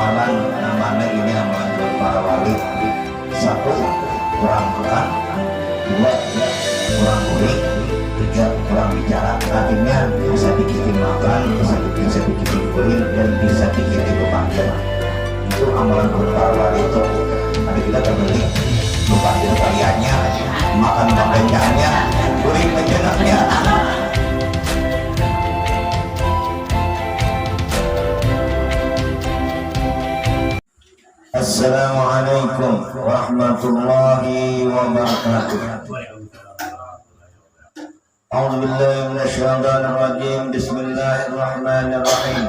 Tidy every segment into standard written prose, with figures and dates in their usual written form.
amalan namanya ini amalan buat para wali. Satu, kurang makan. Dua, kurang kuring. Tiga, kurang bicara. Artinya bisa dikitin makan, bisa dikitin kuring, dan bisa dikitin bepanggil. Itu amalan buat para wali itu. Ada kita terbeli bepanggil kaliannya, makan bepanggilnya, kuring penjenaknya. Assalamualaikum warahmatullahi wabarakatuh. A'udzubillahi minasyaitonir rajim. Bismillahirrahmanirrahim.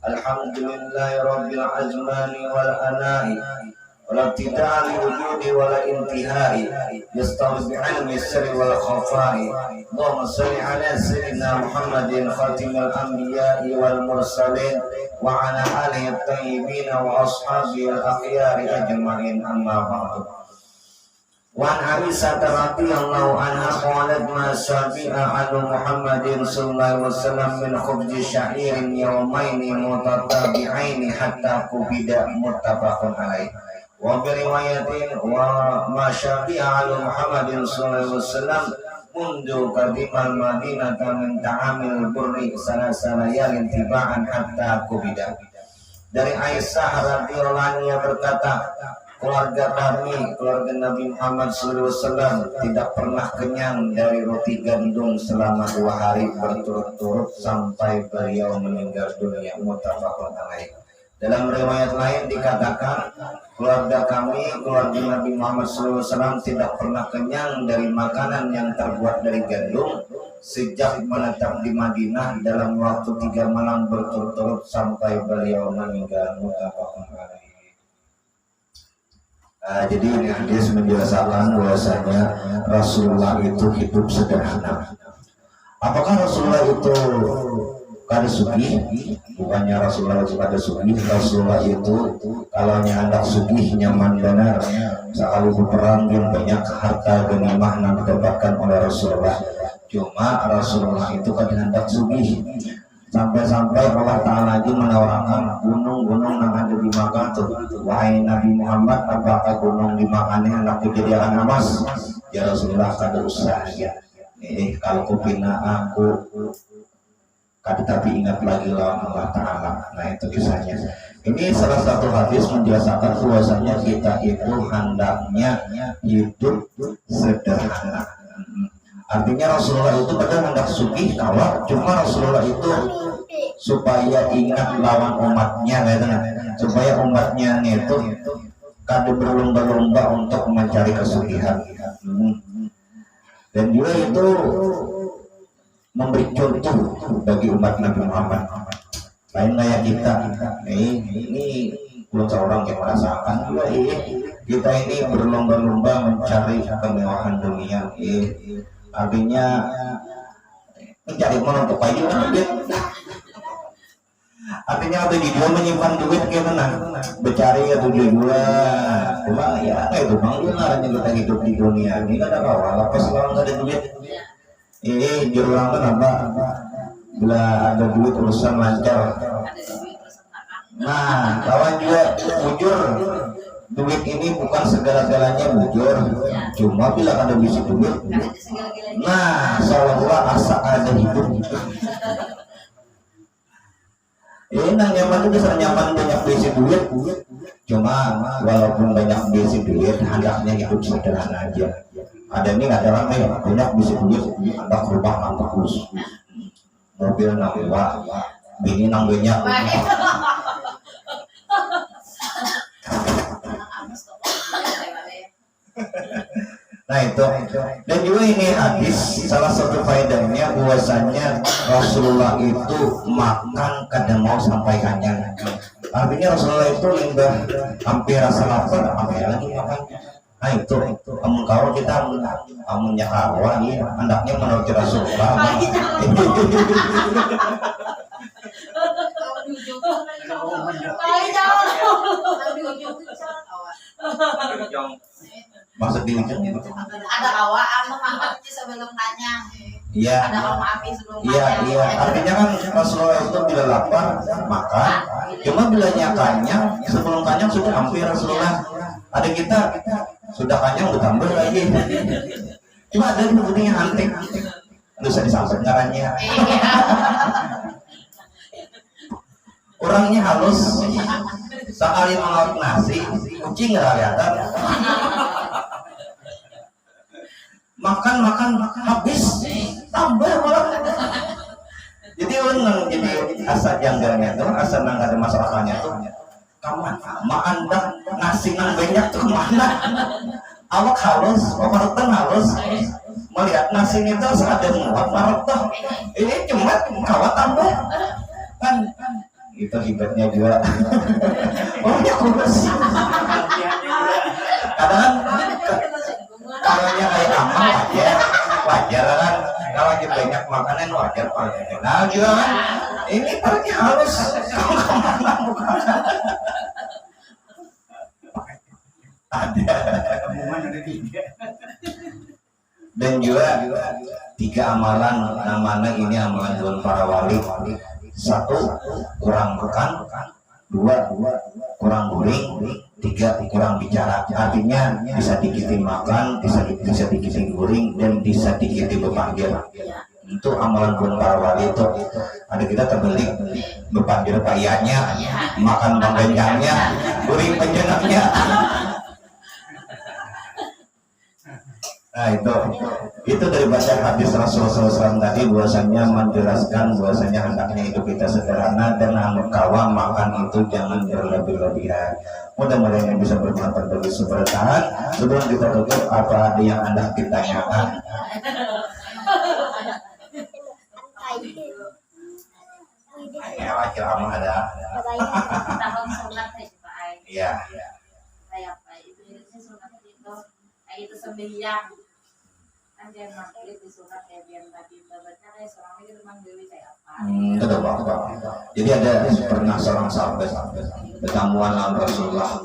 Alhamdulillahi rabbil azmani wal anai wal ibtidai wujudi wal intihai yastawi bi'ilmi sirri wal khafai. Allahumma shalli ala sayyidina Muhammadin khatimil anbiya'i wal mursalin wa ala alihi at-tayyibin wa ashabihi al-akhyari ajma'in, amma ba'du. Wa an Aisyah radhiyallahu anha qalat ma syabi'a anu Muhammadin sallallahu alaihi wasallam min khubzi sya'irin yawmaini mutatabi'aini hatta kubida, muttafaqun alaih. Wa bi riwayatin wa ma syabi'a anu Muhammadin sallallahu alaihi wasallam mundu qadimal madinata min ta'amil burri salasana yalin tiba'an hatta kubida. Dari Aisyah radhiyallahu anha berkata, keluarga kami, keluarga Nabi Muhammad SAW tidak pernah kenyang dari roti gandum selama 2 hari berturut-turut sampai beliau meninggal dunia, muttafaqun alaih. Dalam riwayat lain dikatakan, keluarga kami, keluarga Nabi Muhammad SAW tidak pernah kenyang dari makanan yang terbuat dari gandum sejak menetap di Madinah dalam waktu 3 malam berturut-turut sampai beliau meninggal, muttafaqun alaih. Jadi ini hadis menjelaskan bahwasanya Rasulullah itu hidup sederhana. Apakah Rasulullah itu kada sugih? Bukannya Rasulullah itu kada sugih. Rasulullah itu kalau hendak sugih nyaman benar. Sekali berperang yang banyak harta ganimah yang didapatkan oleh Rasulullah. Cuma Rasulullah itu kada hendak sugih. Sampai-sampai Allah Ta'ala lagi menawarkan gunung-gunung yang ada dimakan tuh. Wahai Nabi Muhammad, apakah gunung dimakannya hendak dijadikan emas? Ya Rasulullah, kada usah ya. Kalau kupina aku kada, tapi ingat lagi lawan Allah Ta'ala. Nah itu kisahnya. Ini salah satu hadis menjelaskan bahwasanya kita itu hendaknya hidup sederhana. Artinya Rasulullah itu pada hendak sugih kawat, cuma Rasulullah itu supaya ingat lawan umatnya, supaya umatnya itu kada berlomba-lomba untuk mencari kesugihan. Dan juga itu memberi contoh bagi umat Nabi Muhammad. Lain kayak kita, ini belum seorang yang merasakan juga kita ini berlomba-lomba mencari kemewahan dunia. Artinya mencari mana untuk payung duit. Artinya ada di dia menyimpan duit gimana? Bercari atau di gula, cuma ya itu bang dia larangnya kita hidup di dunia ini kan ada kawal. Apa sekarang nggak ada duit? Jurang kan apa? Bila ada duit urusan lancar. Nah, kawan juga jujur. Duit ini bukan segala-galanya bujur, cuma bila ada bisi duit, nah seolah-olah asa ada hidup. Nang nyaman itu bisa nyaman banyak bisi duit, cuma walaupun banyak bisi duit, hendaknya hidup sederhana aja. Ada ini ada ramai banyak bisi duit, ada rumah nang bagus, mobil nang mewah, bini nang banyak. Nah itu, dan juga ini hadis salah satu faedahnya bahwasanya Rasulullah itu makan kadang mau sampai kenyang. Artinya Rasulullah itu limbah hampir rasa lapar, hampir lagi makan. Nah itu kalau kita amunnya kawan ini hendaknya menurut Rasulullah. Maksud di ujung itu ada kawaan Muhammad sebelum tanya. Iya. Iya, iya. Artinya kan Rasulullah itu bila lapar makan, cuma bila kenyang sebelum kenyang sudah hampir Rasulullah. Ada kita sudah kenyang bertambah lagi. Cuma ada yang pentingnya antik. Bisa disampaikan caranya. Orangnya halus, sekali melaut nasi, kucing nggak kelihatan. Makan habis, tambah malah. Jadi orang jadi asa jangganya tuh, asa nang ada masalahnya tuh. Kamu anda nasi nang banyak tuh kemana? Awak halus, operatan halus. Melihat nasi itu ada muat marot tuh. Ini cuma kawat tambah kan. Itu hebatnya juga. Oh ya kurus. Kadang kalau nya kayak amal wajar kan. Kalau lagi banyak makanan wajar pakai. Nah juga kan. Ini pakai halus. Kamu kemana bukan? Ada. Dan juga 3 amalan namanya ini amalan buat para wali. 1 kurang makan, 2 kurang guring, 3 kurang bicara. Artinya bisa dikitin makan, bisa dikitin guring, dan bisa dikitin bepanggil. Itu amalan buat para wali itu. Ada kita terbeli bepanggil payahnya, makan pengganjangnya, guring penjenaknya. Nah itu dari bacaan hadis Rasulullah SAW tadi bahwasanya menjelaskan bahwasanya hendaknya hidup kita sederhana dan kawa makan itu jangan berlebih-lebihan. Mudah-mudahan yang bisa bermanfaat bagi sebertahan. Sebelum kita tutup, apa ada yang Anda ditanyakan? Ya wakil amal ada. Iya. Itu sembilan kan dia maghrib disunat kayak biar tadi babatnya kayak seorang ini memang dewi kayak apa. Jadi ada pernah seorang sahabat ketemuan dengan Rasulullah.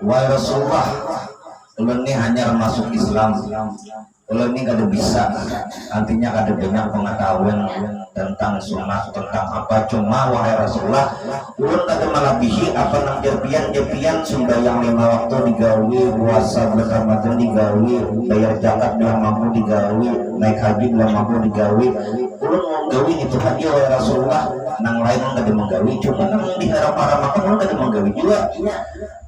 Wahai Rasulullah, ulun ini hanya masuk Islam. Ulun ini kada bisa, nantinya kada banyak pengetahuan tentang sunat, tentang apa. Cuma wahai Rasulullah, ulun kada melebihi apa nang jepian sembahyang 5 waktu digawi, puasa bulan Ramadan digawi, bayar zakat bila mampu digawi, naik haji bila mampu digawi. Ulun mau gawi itu haji wahai Rasulullah, nang lain kada menggawi, cuma nang diharap para makan ulun kada menggawi juga.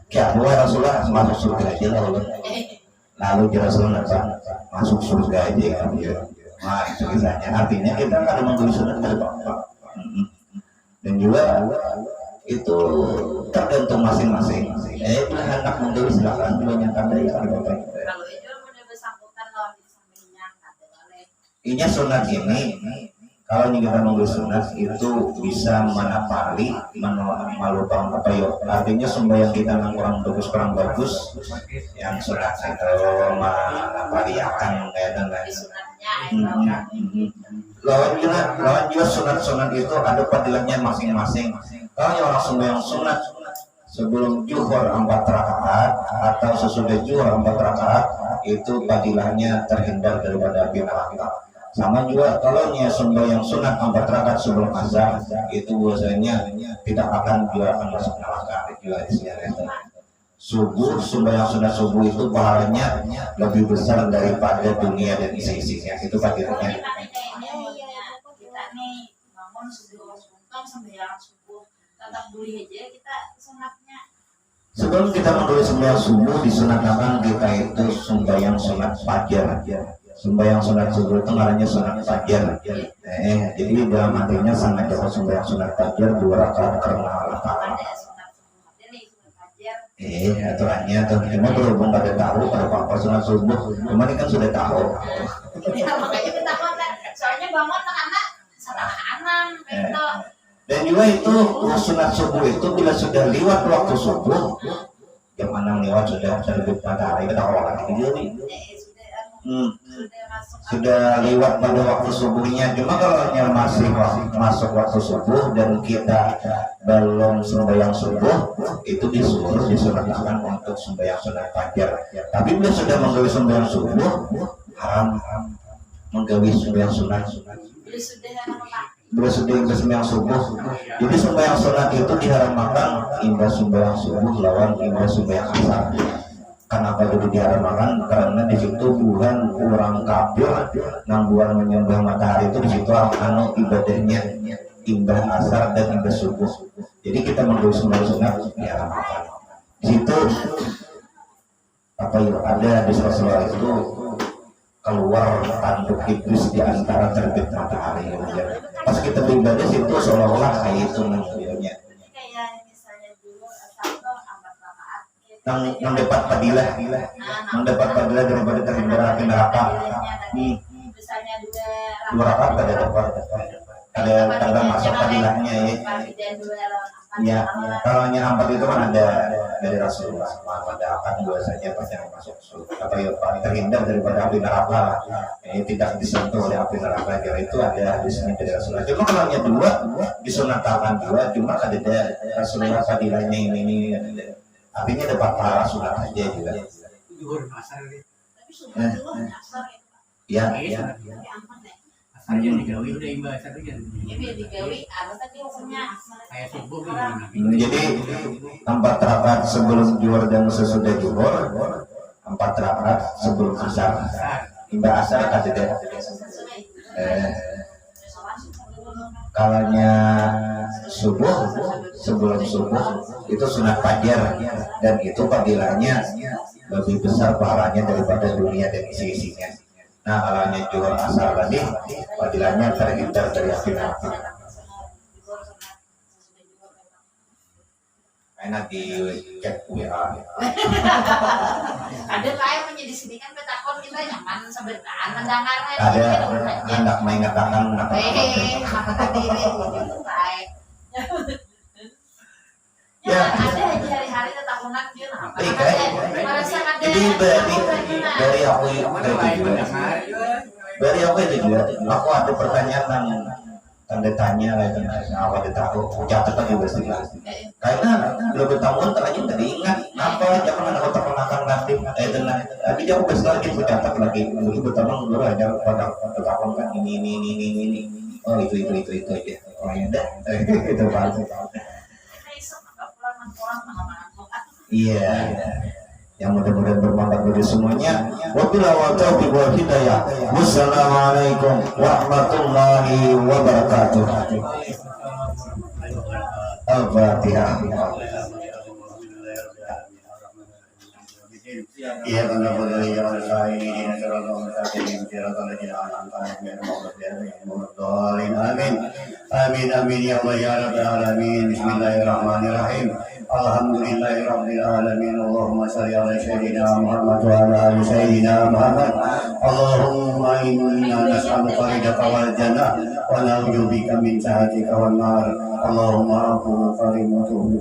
Ya wahai Rasulullah, masuk surga aja lah ulun. Lalu Rasulullah masuk surga aja kan ya. Nah itu kisahnya. Artinya kita kan menggawi sunat dari bapak. Dan juga itu tergantung masing-masing. Bila hendak menggawi silakan, bila nyatakan dari bapak. Kalau itu udah bersangkutan lawan di sampingnya kata oleh. Inya sunat ini kalau kita menggawi sunat itu bisa menapali, malupang apa ya? Artinya sembahyang kita yang kurang bagus, yang sunat itu menapali akan kayak dan lain. Lawan juga sunat itu ada padilannya masing-masing. Kalau yang orang sembahyang sunat sebelum zuhur 4 rakaat atau sesudah zuhur 4 rakaat itu padilahnya terhindar daripada api neraka. Sama juga kalau sembahyang sunat 4 rakaat sebelum azan itu biasanya tidak akan masuk neraka. Juga subuh, sembahyang sunat subuh itu pahalanya lebih besar daripada dunia dan isi-isinya. Itu padilahnya. Kita nih bangun sebelum sembahyang subuh tetap dulu aja kita sunatnya. Sebelum kita menggawi sembahyang subuh disunatkan kita itu sembahyang sunat fajar. Sembahyang sunat subuh itu namanya sunat fajar. Jadi dalam artinya sangat jauh sembahyang sunat fajar 2 rakaat karena lapangan. Aturannya tuh cuma berhubung pada tahu pada apa sunat subuh, cuma ini kan sudah tahu. Ya makanya kita kan soalnya bangun anak setengah 6 gitu. Dan juga itu sunat subuh itu bila sudah lewat waktu subuh, jam 6 lewat sudah terbit matahari kita awal lagi jadi. Sudah lewat pada waktu subuhnya. Cuma kalau masih masuk waktu subuh dan kita belum sembahyang subuh itu disuruh disunatkan untuk sembahyang sunat fajar. Tapi bila sudah menggawi sembahyang subuh haram menggawi sembahyang sunat. Beli sudah apa Pak? Beli sudah sembahyang subuh. Jadi sembahyang sunat itu diharamkan imbas sembahyang subuh lawan imbas sembahyang asar. Kenapa itu diharamkan? Karena di situ bukan orang kafir nang buat menyembah matahari itu di situ anu ibadahnya imbas asar dan imbas subuh. Jadi kita menggawi sembahyang sunat diharamkan. Di situ apa ya, ada di Rasulullah itu keluar tanduk iblis di antara terbit matahari ya. Pas kita beribadah situ seolah-olah kayak itu nantinya. Kayak misalnya dulu satu ambat rakaat Nang dapat padilah, mendapat padilah daripada terhindar api neraka. Misalnya Dua rakaat ada dapat, ada tanda masuk padilahnya ya. Ya, kalau yang 4 itu kan ada dari Rasulullah. Pada akan biasanya pasti masuk surga atau ya paling terhindar daripada api neraka. Ini tidak disentuh oleh api neraka. Kira itu ada di sini dari Rasulullah. Cuma kalau hanya 2 disunatkan 2, cuma ada Rasulullah padilahnya ini. Artinya dapat pahala sunat aja juga. Ya. Asalnya digawi udah imbas satu kan. Ini digawi apa tadi hukumnya? Kayak subuh Jadi 4 rakaat sebelum zuhur dan sesudah zuhur, 4 rakaat sebelum asar. Imbas asar kan tidak. Kalanya subuh sebelum subuh itu sunat fajar dan itu fadilahnya lebih besar pahalanya daripada dunia dan isi-isinya. Nah, kalanya zuhur asar tadi fadilahnya terhindar dari api neraka. Enak di cek WA. Ada lain menjadi sini kan petakon kita nyaman sebentar mendengarnya. Ada hendak mengatakan apa tadi itu baik. Ya, ada aja hari-hari tetahunan dia nah. Merasa ada. Jadi dari aku itu juga aku ada pertanyaan tanda tanya lah apa dia tahu catat aja pasti karena lebih tahun terlalu tadi ingat apa jangan ada otak penakan nanti dengan tapi jauh besar lagi catat lagi lebih bertambah dulu aja pada tahun kan ini oh itu aja oh ya dah itu pasti iya yang mudah-mudahan bermanfaat bagi semuanya. Wabillahi taufiq wal hidayah. Wassalamualaikum warahmatullahi wabarakatuh. Al-Fatihah. Ya karena boleh yang saya ini negara kita bicara tentang amin ya Allah ya rabbal alamin. Bismillahirrahmanirrahim. Alhamdulillahirabbil alamin. Allahumma shalli ala sayyidina Muhammad wa ala ali sayyidina Muhammad. Allahumma inna nas'aluka ridhaka wal jannah wa na'udzu bika min sakhatika wan nar. Allahumma afu karimatuhu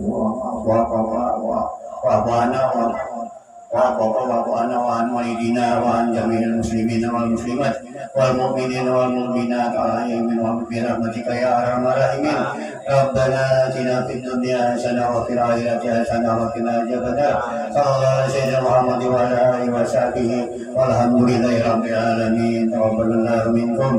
وعن والدينا وعن جميع المسلمين والمسلمات والمؤمنين والمؤمنات عليهم برحمتك يا ارحم الراحمين. ربنا اتنا في الدنيا حسنه وفي الاخره حسنه وقنا عذاب النار. صلى الله على سيدنا محمد وعلى اله وصحبه والحمد لله رب العالمين. تقبل الله منكم.